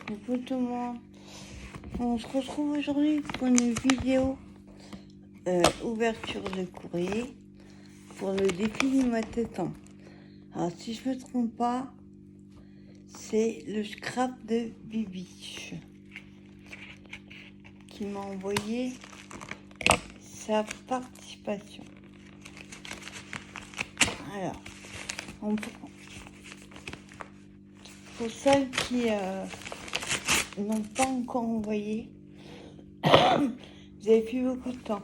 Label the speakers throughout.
Speaker 1: Coucou tout le monde, on se retrouve aujourd'hui pour une vidéo ouverture de courrier pour le défi du mois de septembre. Alors si je ne me trompe pas, c'est le scrap de Bibiche qui m'a envoyé sa participation. Alors, pour celles qui n'ont pas encore envoyé, vous avez plus beaucoup de temps.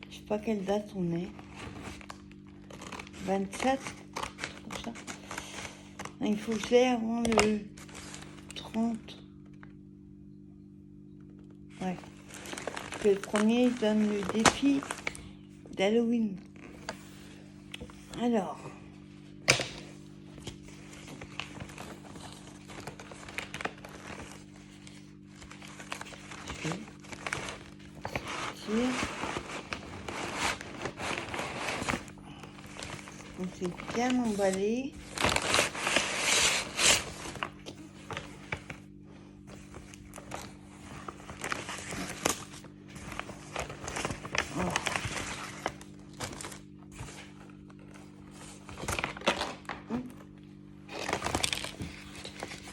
Speaker 1: Je sais pas quelle date on est. 27, comme ça. Il faut que j'aille avant le 30. Ouais. Parce que le premier il donne le défi d'Halloween. Alors. Je vais sortir. On s'est bien emballé.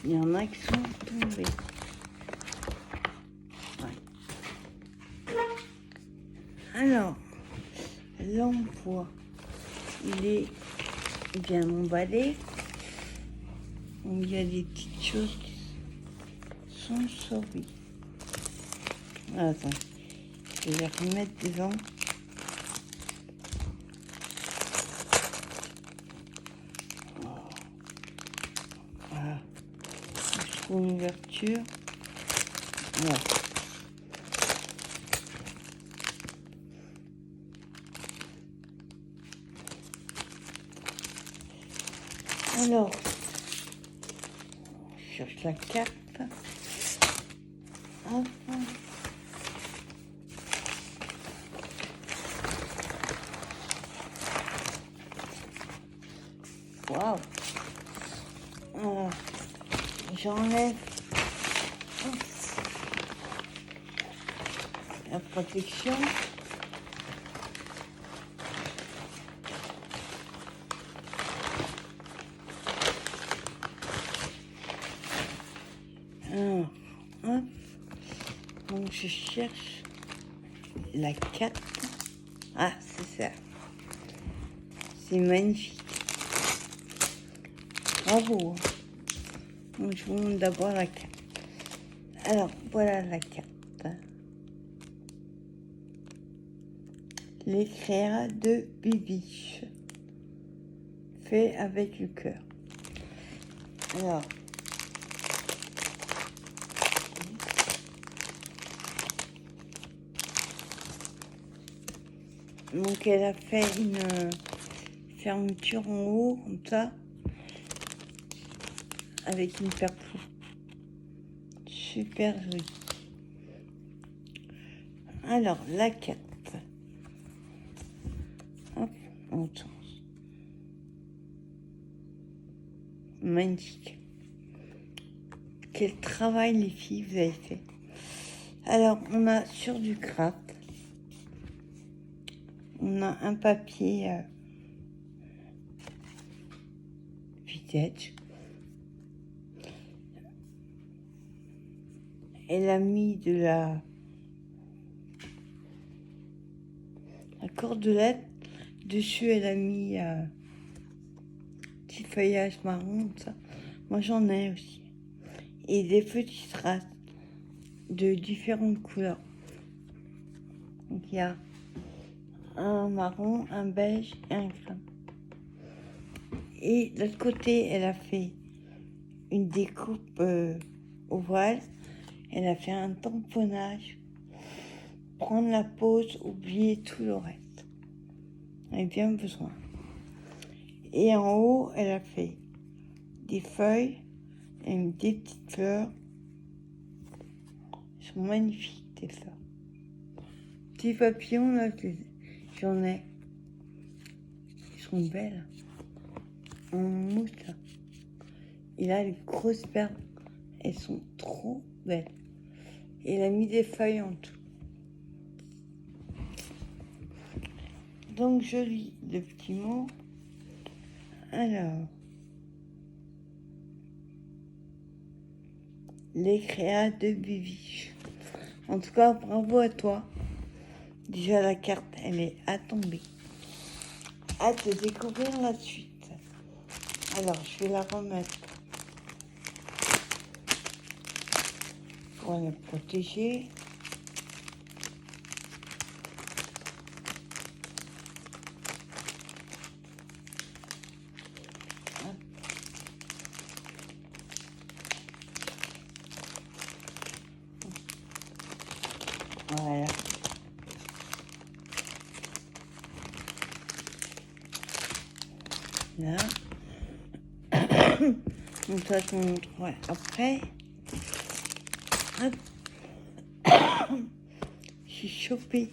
Speaker 1: Il y en a qui sont tombés. Ouais. Alors, l'emploi, il est bien emballé. Il y a des petites choses qui sont sorties. Attends, je vais les remettre devant. Voilà. Je trouve une ouverture. Voilà. Alors, je cherche la carte. Hop. Waouh. Alors, j'enlève la protection. Alors, hop. Donc je cherche la carte. Ah, c'est ça. C'est magnifique. Bravo. Donc je vous montre d'abord la carte. Alors, voilà la carte. L'éclair de Bibiche. Fait avec le cœur. Alors, donc elle a fait une fermeture en haut, comme ça, avec une perclou. Super joli. Alors, la carte. Hop, on change. Magnifique. Quel travail les filles vous avez fait. Alors, on a sur du craft. On a un papier vintage. Elle a mis de la cordelette. Dessus, elle a mis petit feuillage marron, ça. Moi, j'en ai aussi. Et des petites traces de différentes couleurs. Donc, il y a un marron, un beige et un crème. Et de l'autre côté, elle a fait une découpe ovale. Elle a fait un tamponnage. Prendre la pause, oublier tout le reste. Elle a bien besoin. Et en haut, elle a fait des feuilles et des petites fleurs. Elles sont magnifiques, des fleurs. Petits papillons, là, j'en ai. Ils sont belles. En mousse, là. Et là, les grosses perles, elles sont trop belles. Et elle a mis des feuilles en tout. Donc je lis le petit mot. Alors, les créas de Bibiche. En tout cas, bravo à toi. Déjà la carte, elle est à tomber. Hâte de découvrir la suite. Alors, je vais la remettre pour la protéger. Voilà. Là. Donc ça, je vous montrerai après. Hop. J'ai chopé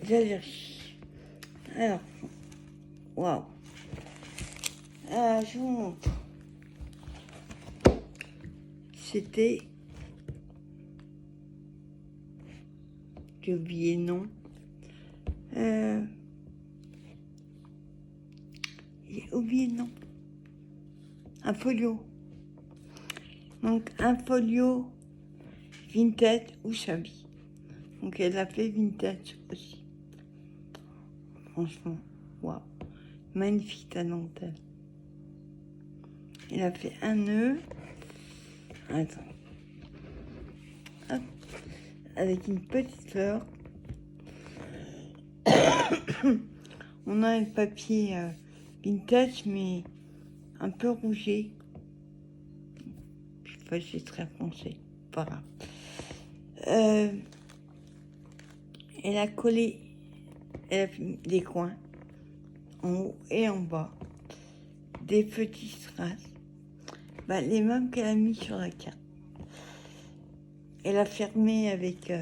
Speaker 1: l'allergie. Alors, waouh. Je vous montre. C'était... J'ai oublié le nom. J'ai oublié le nom. Un folio. Donc, un folio vintage ou shabby. Donc, elle a fait vintage aussi. Franchement, waouh. Magnifique ta dentelle. Elle a fait un nœud. Attends. Hop. Avec une petite fleur. On a un papier vintage, mais un peu rougé. Enfin, c'est très foncé. Voilà. Elle a collé, elle a fait des coins, en haut et en bas, des petits strass, les mêmes qu'elle a mis sur la carte. Elle a fermé avec...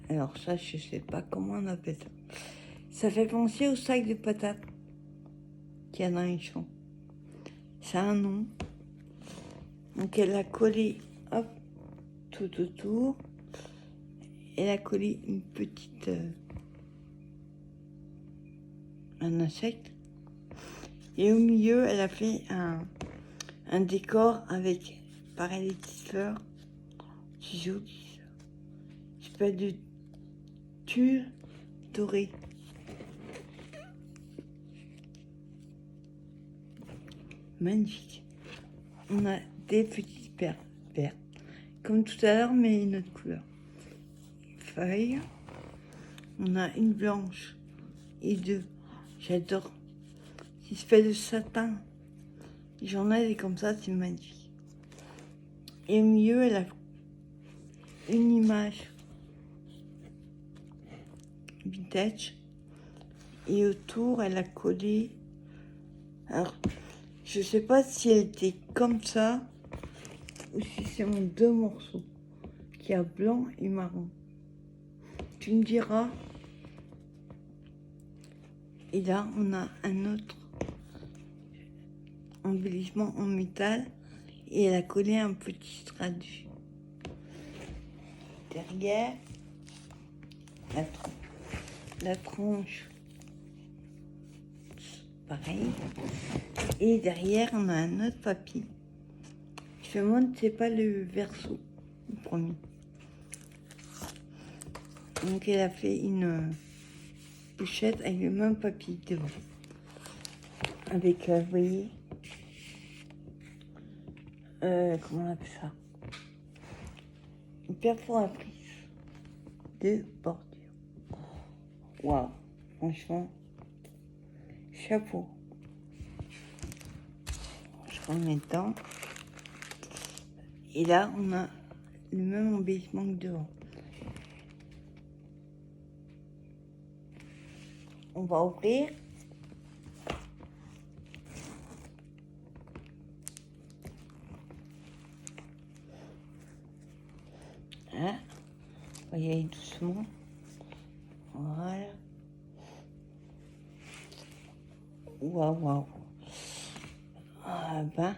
Speaker 1: alors ça, je sais pas comment on appelle ça. Ça fait penser au sac de patates qu'il y a dans les champs. Ça a un nom. Donc elle a collé, hop, tout autour. Elle a collé une petite... un insecte. Et au milieu, elle a fait un décor avec, pareil, des petites fleurs. C'est joli, ça. C'est pas de tulle dorée. Magnifique. On a des petites perles vertes, comme tout à l'heure, mais une autre couleur. Feuilles. On a une blanche et deux. J'adore. Qui se fait de satin. J'en ai des comme ça, c'est magnifique. Et au milieu, elle a une image vintage. Et autour, elle a collé... Alors, je sais pas si elle était comme ça ou si c'est en deux morceaux, qui a blanc et marron. Tu me diras. Et là, on a un autre embellissement en métal et elle a collé un petit strat dessus. Derrière, la tranche, pareil. Et derrière, on a un autre papier. Je me demande si c'est pas le verso, le premier. Donc elle a fait une pochette avec le même papier devant. Avec, vous voyez, comment on appelle ça? Une perforatrice de bordure. Waouh, franchement, chapeau. Je remets dedans. Et là, on a le même embellissement que devant. On va ouvrir. Hein? On va y aller doucement. Voilà. Waouh, waouh. Ah ben.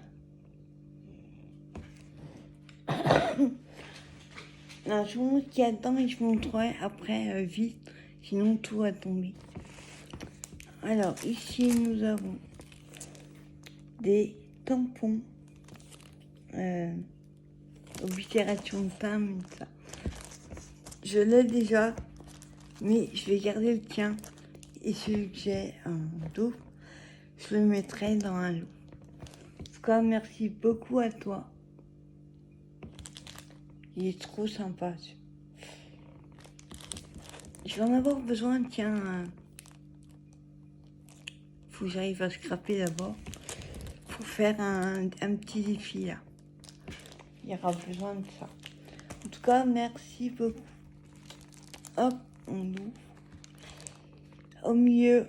Speaker 1: Non, je vous montre ce qu'il y a dedans et je vous montrerai après vite, sinon tout va tomber. Alors ici nous avons des tampons, oblitération de pain, ça. Je l'ai déjà, mais je vais garder le tien et celui que j'ai en dos, je le mettrai dans un lot. En tout cas, merci beaucoup à toi. Il est trop sympa. Je vais en avoir besoin, tiens. Faut que j'arrive à scraper d'abord. Pour faire un petit défi là. Il y aura besoin de ça. En tout cas, merci beaucoup. Hop, on ouvre. Au milieu,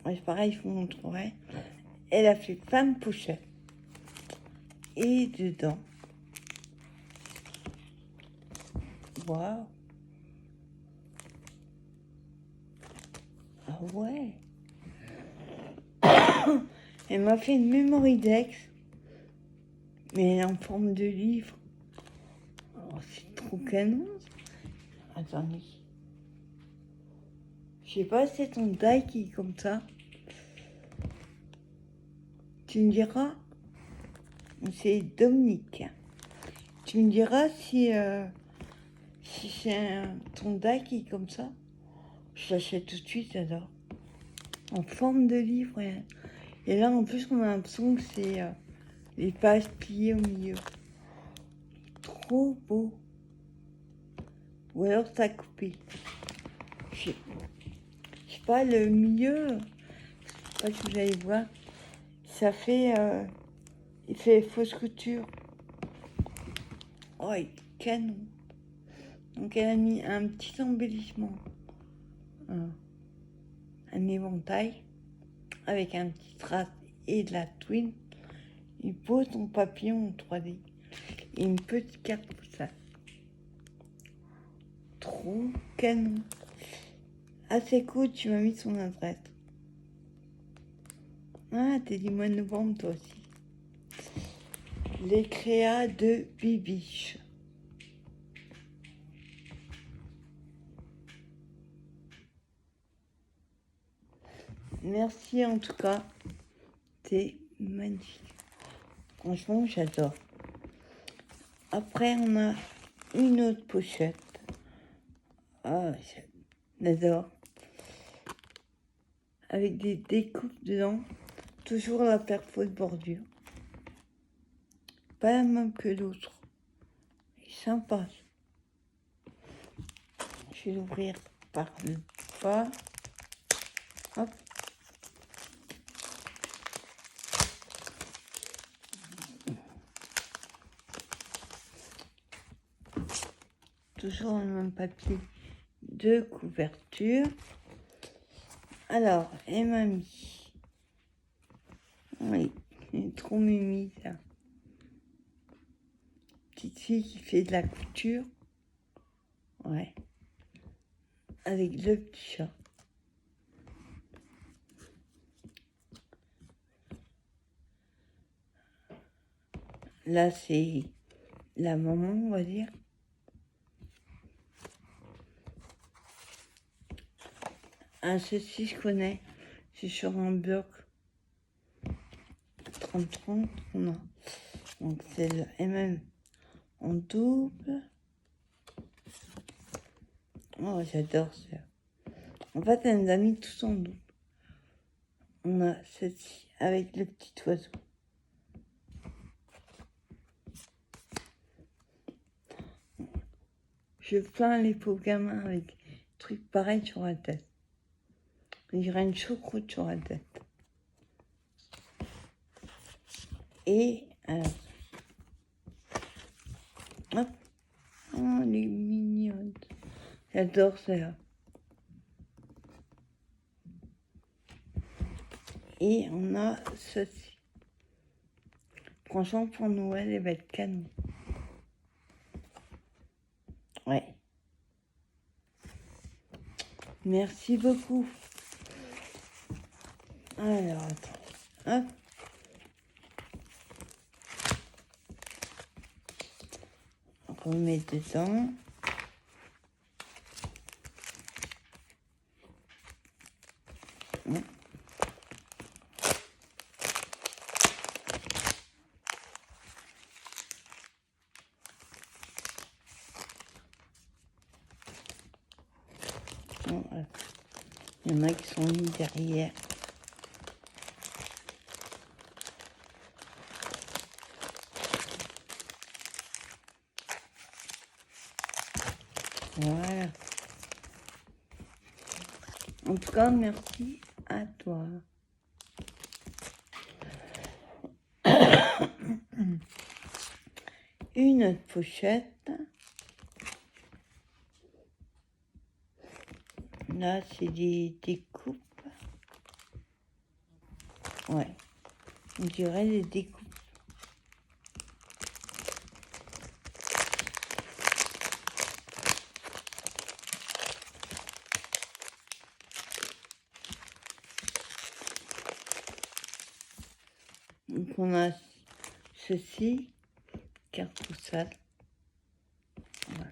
Speaker 1: c'est pareil, je vous montrerai. Elle a fait plein de pochettes. Et dedans, waouh. Ah ouais. Elle m'a fait une mémoridex, mais elle est en forme de livre. Oh, c'est trop canon. Attendez. Je sais pas, c'est ton die qui est comme ça. Tu me diras. C'est Dominique. Tu me diras si c'est ton die qui est comme ça. Je l'achète tout de suite, j'adore. En forme de livre. Et là, en plus, on a l'impression que c'est les pages pliées au milieu. Trop beau. Ou alors, ça a coupé. Je sais pas, le milieu, je sais pas si vous allez voir, ça fait, il fait fausse couture. Oh, il est canon. Donc, elle a mis un petit embellissement. Un éventail avec un petit trace et de la twine. Il pose son papillon en 3D et une petite carte postale. Trop canon. Ah, c'est cool, tu m'as mis son adresse. Ah, t'es du mois de novembre toi aussi. Les créas de Bibiche. Merci en tout cas. C'est magnifique. Franchement, j'adore. Après, on a une autre pochette. Ah, j'adore. Avec des découpes dedans. Toujours la perfo de bordure. Pas la même que l'autre. Sympa. Je vais l'ouvrir par le bas. Hop. Toujours le même papier de couverture. Alors, elle m'a mis. Oui, c'est trop mimi ça. Petite fille qui fait de la couture. Ouais. Avec le petit chat. Là, c'est la maman, on va dire. Ceci, je connais. C'est sur un bloc 30-30 qu'on a. Donc, c'est le MM en double. Oh, j'adore ça. En fait, elle nous a mis tous en double. On a celle-ci avec le petit oiseau. Je plains les pauvres gamins avec des trucs pareils sur la tête. Il y aurait une choucroute sur la tête. Et alors, hop, oh, elle est mignonne. J'adore ça. Et on a ceci. Franchement, pour Noël, elle va être canon. Ouais. Merci beaucoup. Alors, attends. Hop. On remet dedans. Voilà. Il y en a qui sont mis derrière. Voilà. En tout cas, merci à toi. Une autre pochette. Là, c'est des découpes. Ouais, on dirait des découpes. Donc on a ceci, carte postale. Voilà.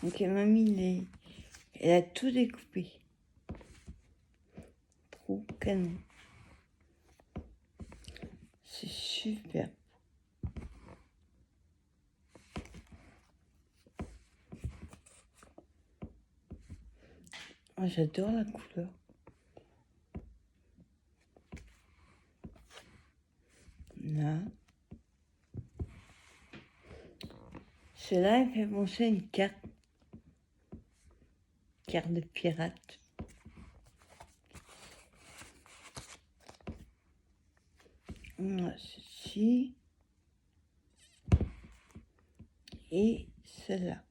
Speaker 1: Donc elle m'a mis elle a tout découpé. Trop canon. C'est super. Oh, j'adore la couleur. Là. Celle-là, elle fait penser à une carte. Carte de pirate. On a ceci. Et celle-là.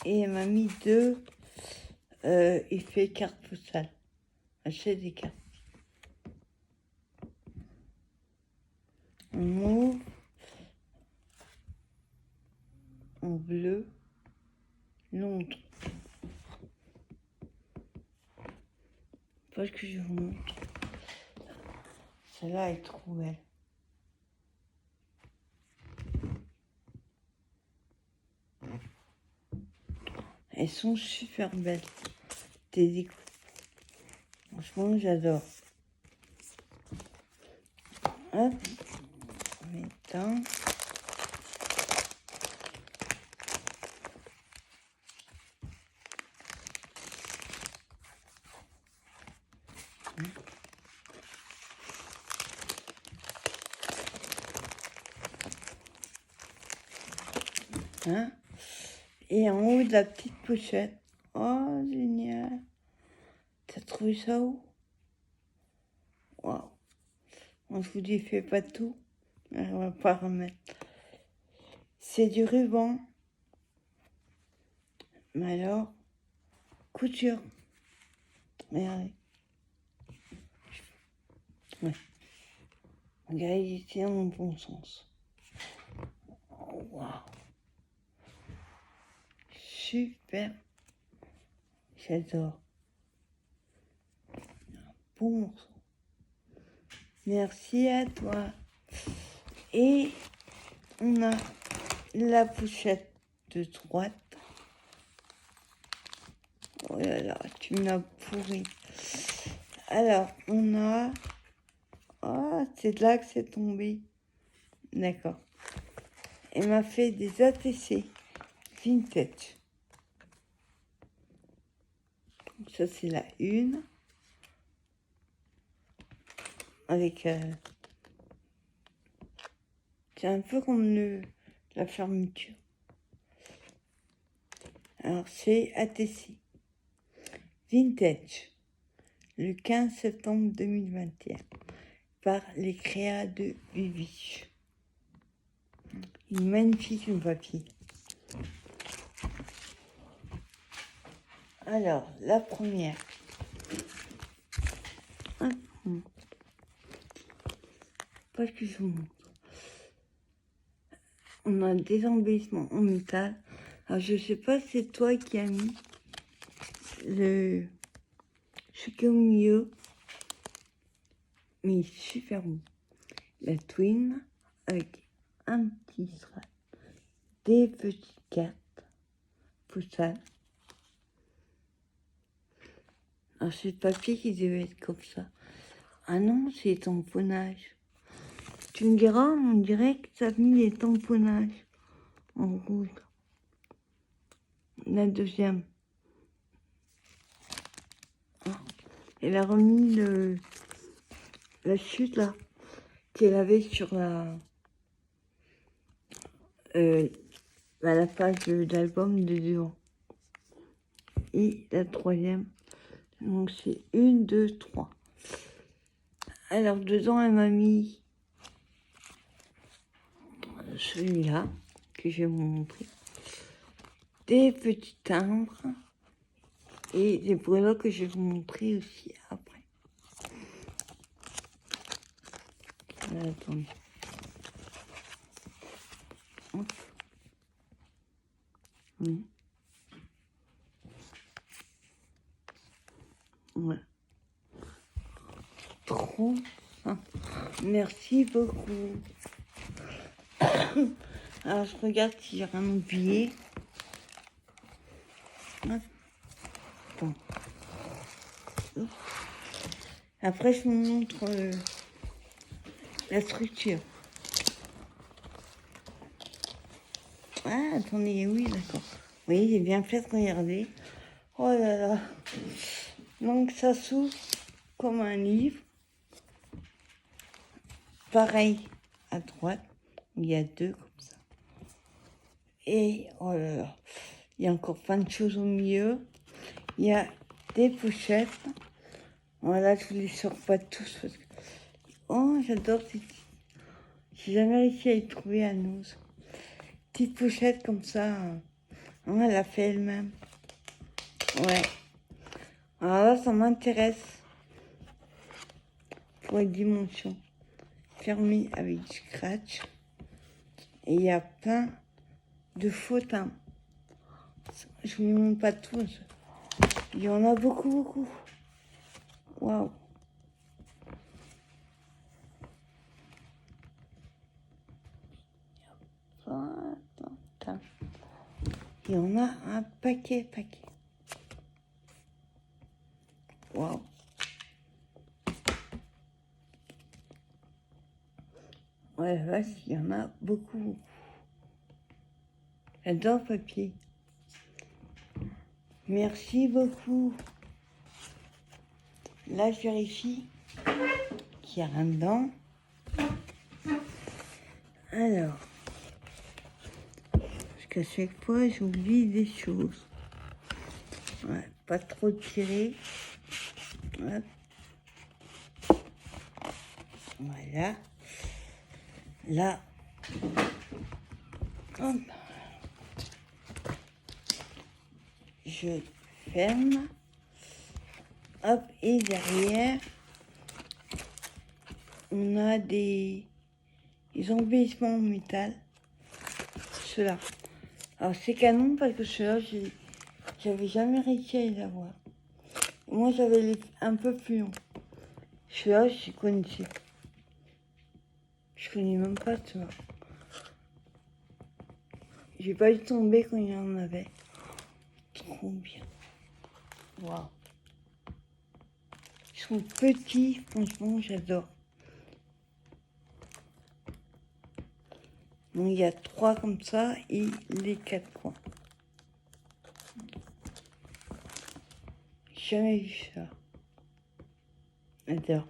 Speaker 1: Et elle m'a mis deux effets carte postale. Achète des cartes. En mauve. En bleu. Londres. Parce que je vous montre. Celle-là est trop belle. Elles sont super belles. Tes découpes. Franchement, j'adore. Hop. Mettons. Hein? Et en haut de la petite pochette. Oh, génial. T'as trouvé ça où? Waouh. On je vous dis, fais pas tout. On va pas remettre. C'est du ruban. Mais alors, couture. Regardez. Ouais. Regardez, il était dans le bon sens. Oh, waouh. Super. J'adore. Bon morceau. Merci à toi. Et on a la pochette de droite. Oh là là, tu me l'as pourri. Alors, on a... Oh, c'est de là que c'est tombé. D'accord. Elle m'a fait des ATC vintage. Ça, c'est la une. Avec... c'est un peu comme la fermeture. Alors, c'est ATC vintage. Le 15 septembre 2021. Par les créas de Vivi. Une magnifique papier. Alors, la première. Parce que je vous montre. On a des embellissements en métal. Alors, je sais pas si c'est toi qui as mis le choqué au milieu. Mais il est super bon. la Twin avec un petit strap, des petites cartes postales. Alors c'est le papier qui devait être comme ça. Ah non, c'est tamponnage. Tu me diras, on dirait que ça a mis les tamponnages en rouge. La deuxième. Elle a remis la chute là qu'elle avait sur la page d'album de devant. Et la troisième. Donc c'est 1, 2, 3. Alors dedans elle m'a mis celui-là que je vais vous montrer. Des petits timbres et des breloques que je vais vous montrer aussi après. Attendez. Hop. Oui. Voilà. Trop simple. Merci beaucoup. Alors je regarde si j'ai rien oublié. Hop. Bon. Après je vous montre la structure. Ah attendez, oui d'accord. Oui, j'ai bien fait de regarder. Oh là là. Donc ça s'ouvre comme un livre. Pareil à droite, il y a deux comme ça. Et oh là là, il y a encore plein de choses au milieu. Il y a des pochettes. Voilà, je ne les sors pas tous parce que... Oh, j'adore ces petites... J'ai jamais réussi à les trouver à nous. Petites pochettes comme ça. Oh, elle l'a fait elle-même. Ouais. Alors là, ça m'intéresse. Pour les dimensions. Fermé avec du scratch. Et il y a plein de faux timbres. Je ne vous montre pas tous. Il y en a beaucoup, beaucoup. Waouh. Il y en a un paquet. Waouh. Ouais, là, il y en a beaucoup. J'adore le papier. Merci beaucoup. Là, je vérifie qu'il n'y a rien dedans. Alors, parce qu'à chaque fois, j'oublie des choses. Ouais, pas trop tirer. Hop. Voilà. Là. Hop. Je ferme. Hop. Et derrière, on a des embellissements en métal. Ceux-là. Alors, c'est canon parce que ceux-là, j'avais jamais réussi à les avoir. Moi, j'avais les un peu plus longs. Celui-là, je connaissais. Je connais même pas, tu vois. J'ai pas dû tomber quand il y en avait. Trop bien. Waouh. Ils sont petits, franchement, j'adore. Donc, il y a 3 comme ça et les 4 coins. J'ai jamais vu ça. J'adore.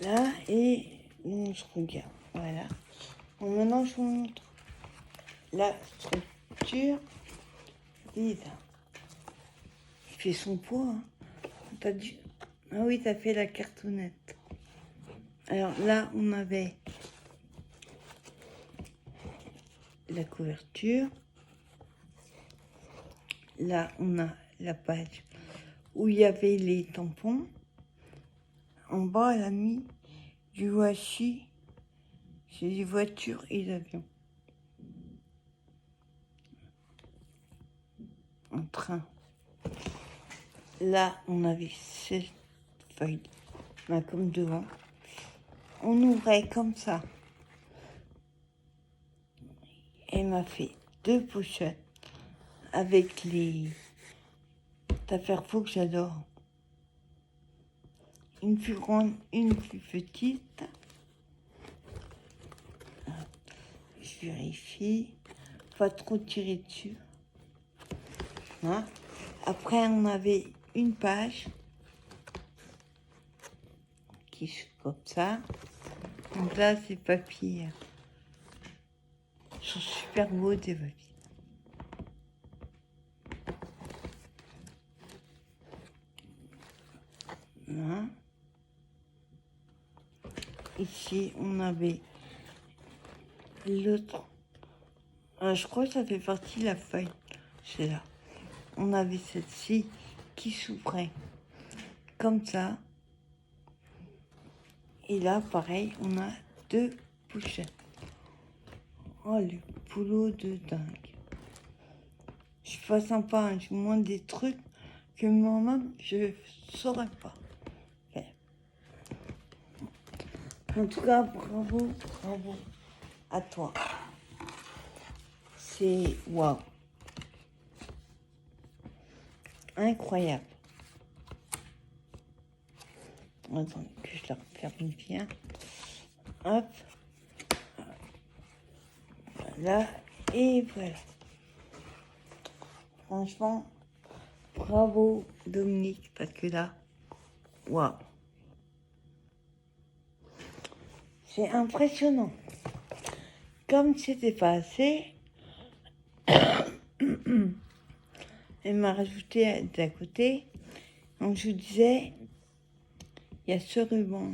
Speaker 1: Là, et on se regarde. Voilà. Bon, maintenant, je vous montre la structure. Et là, il fait son poids. Hein. T'as dû... Ah oui, t'as fait la cartonnette. Alors là, on avait la couverture. Là, on a la page où il y avait les tampons. En bas, elle a mis du washi. C'est des voitures et des avions. En train. Là, on avait cette feuille. Là, comme devant. on ouvrait comme ça. Elle m'a fait 2 pochettes avec les affaires faux que j'adore. Une plus grande, une plus petite. Je vérifie. Pas trop tirer dessus. Hein. Après, on avait une page qui est comme ça. Donc là, c'est papier. Ils sont super beaux, des papiers. Hein. Ici, on avait l'autre. Je crois que ça fait partie de la feuille. C'est là. On avait celle-ci qui s'ouvrait comme ça. Et là, pareil, on a 2 pochettes. Oh, le boulot de dingue. Je suis pas sympa, hein. Je vous montre des trucs que moi-même, je saurais pas faire. En tout cas, bravo, bravo à toi. C'est waouh. Incroyable. Attends, que je la referme bien. Hop. Voilà. Et voilà. Franchement, bravo Dominique, parce que là, waouh. C'est impressionnant. Comme c'était pas assez, elle m'a rajouté d'à côté. Donc je vous disais, il y a ce ruban.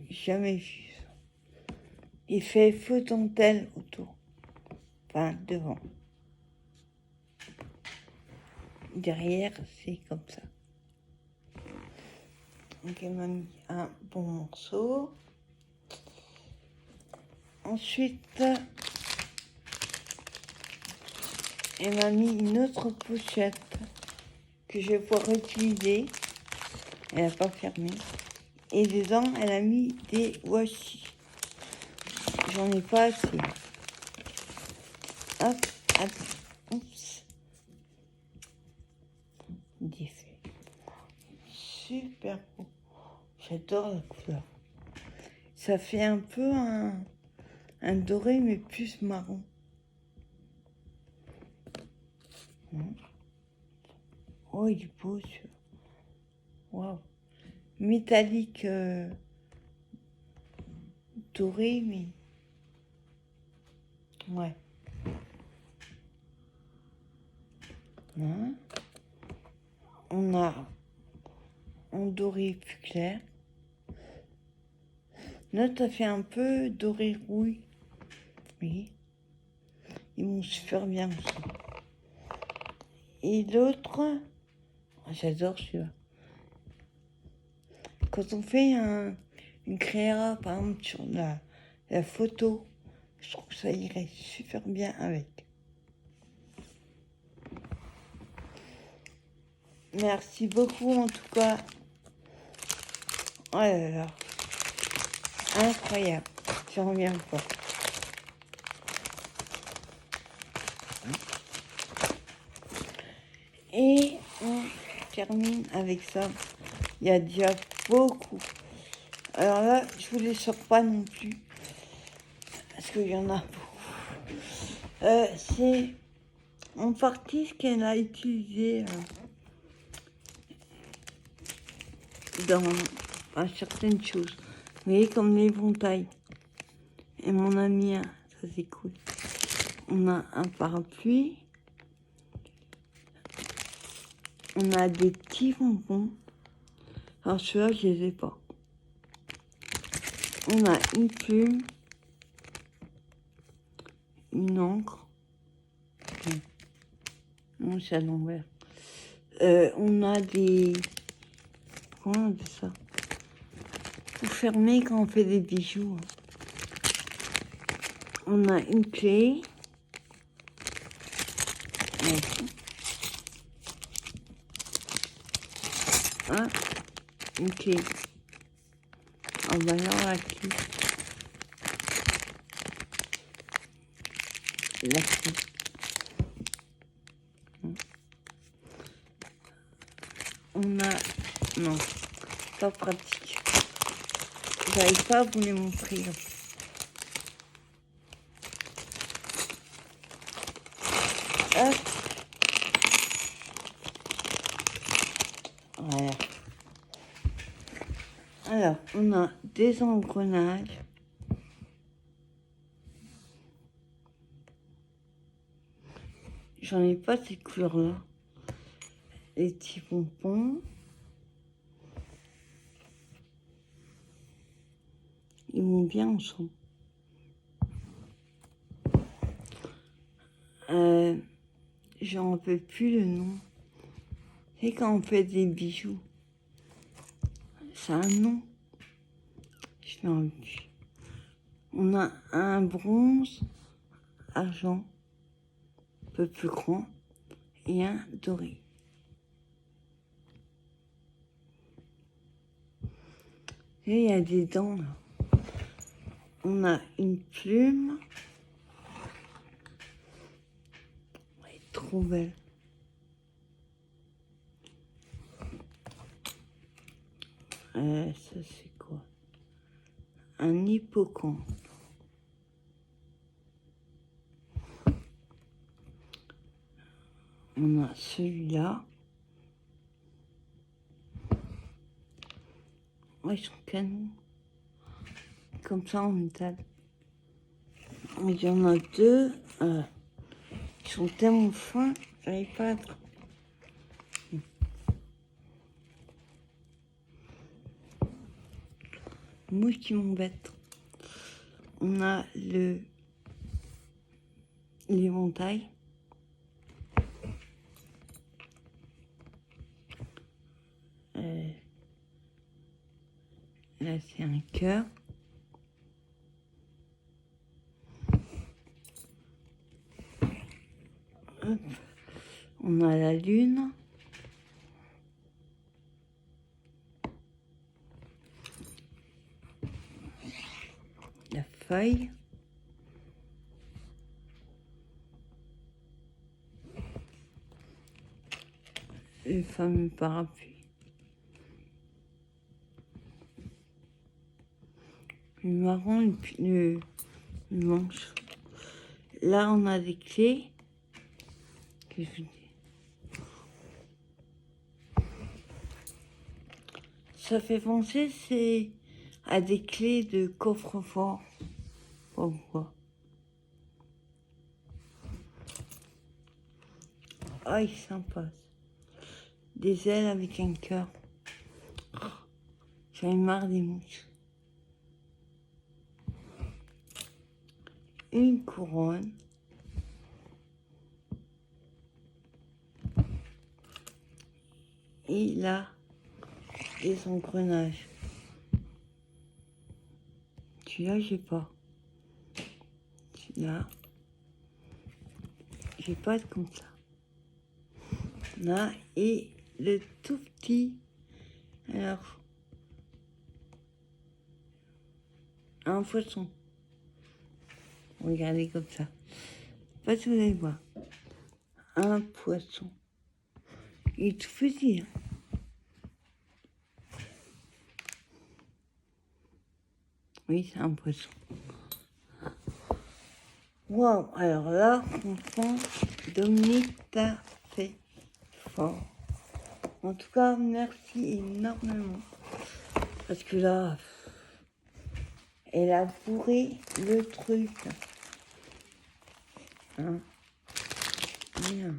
Speaker 1: Jamais vu. Il fait faux dentelle autour. Enfin, devant. Derrière, c'est comme ça. Donc elle m'a mis un bon morceau. Ensuite, elle m'a mis une autre pochette que je vais pouvoir utiliser. Elle n'a pas fermé. Et dedans, elle a mis des washi. J'en ai pas assez. Hop, hop, oups. Des feuilles. Super beau. J'adore la couleur. Ça fait un peu un doré, mais plus marron. Oh, il est beau, celui-là. Waouh. Métallique doré, mais... Ouais. Hein. On a un doré plus clair. L'autre a fait un peu doré rouille. Oui. Ils vont super bien aussi. Et l'autre, j'adore celui-là. Quand on fait une créa, par exemple, sur la photo, je trouve que ça irait super bien avec. Merci beaucoup en tout cas. Oh là là. Incroyable. J'en reviens pas. Et on termine avec ça. Il y a déjà beaucoup. Alors là, je vous les sors pas non plus. Parce qu'il y en a beaucoup. C'est en partie ce qu'elle a utilisé dans certaines choses. Vous voyez, comme l'éventail. Et mon ami, ça c'est cool. On a un parapluie. On a des petits bonbons. Alors ceux-là, je les ai pas. On a une plume. Une encre. Non, c'est à l'envers. On a des... Comment on dit ça? Pour fermer quand on fait des bijoux. On a une clé. Ah, une clé. Ah bah alors la clé. La clé. On a... Non, pas pratique. J'arrive pas à vous les montrer. Là. Hop. Voilà. Alors, on a des engrenages. J'en ai pas ces couleurs-là. Les petits pompons. Ils vont bien ensemble. J'en rappelle plus le nom. C'est quand on fait des bijoux. C'est un nom. Je m'en rappelle plus. On a un bronze, argent, un peu plus grand, et un doré. Et il y a des dents là. On a une plume. Elle est trop belle. Ça c'est quoi? Un hippocampe. On a celui-là. Ouais, ils sont canons. Comme ça en métal. Mais il y en a deux. Ils sont tellement fins, j'arrive pas à attraper. Mouche qui m'embête. On a l'éventail. Là, c'est un cœur. Hop. On a la lune. La feuille. Le fameux parapluie. Le marron, le manche. Là, on a des clés. Que je vous dis. Ça fait penser, c'est à des clés de coffre-fort. Pourquoi? Ah, il est sympa. Des ailes avec un cœur. J'en ai marre des mouches. Une couronne. Et là, des engrenages. Celui-là, j'ai pas. Celui-là, j'ai pas de comme ça. Là, et le tout petit. Alors, un poisson. Regardez comme ça. Pas si vous allez voir. Un poisson. Il est tout petit. Hein. Oui, c'est un poisson. Waouh, alors là, franchement, Dominique, t'as fait fort. En tout cas, merci énormément. Parce que là, elle a bourré le truc. Hein? Bien.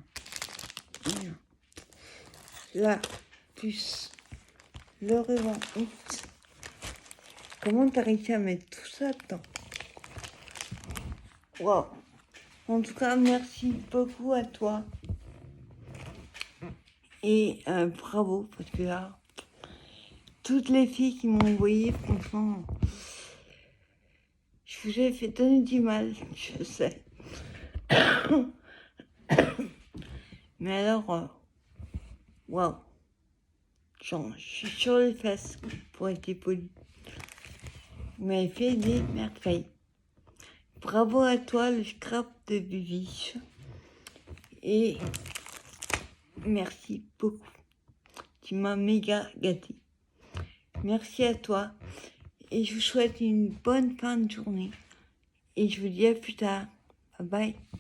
Speaker 1: Bien. Là, plus le ruban. Oups. Comment t'as réussi à mettre tout ça dedans? Waouh. En tout cas, merci beaucoup à toi. Et bravo, parce que là, toutes les filles qui m'ont envoyé, franchement, je vous ai fait donner du mal, je sais. Mais alors, waouh. Genre, je suis sur les fesses, pour être poli. Vous m'avez fait des merveilles. Bravo à toi, le scrap de Bibiche. Et merci beaucoup. Tu m'as méga gâté. Merci à toi. Et je vous souhaite une bonne fin de journée. Et je vous dis à plus tard. Bye bye.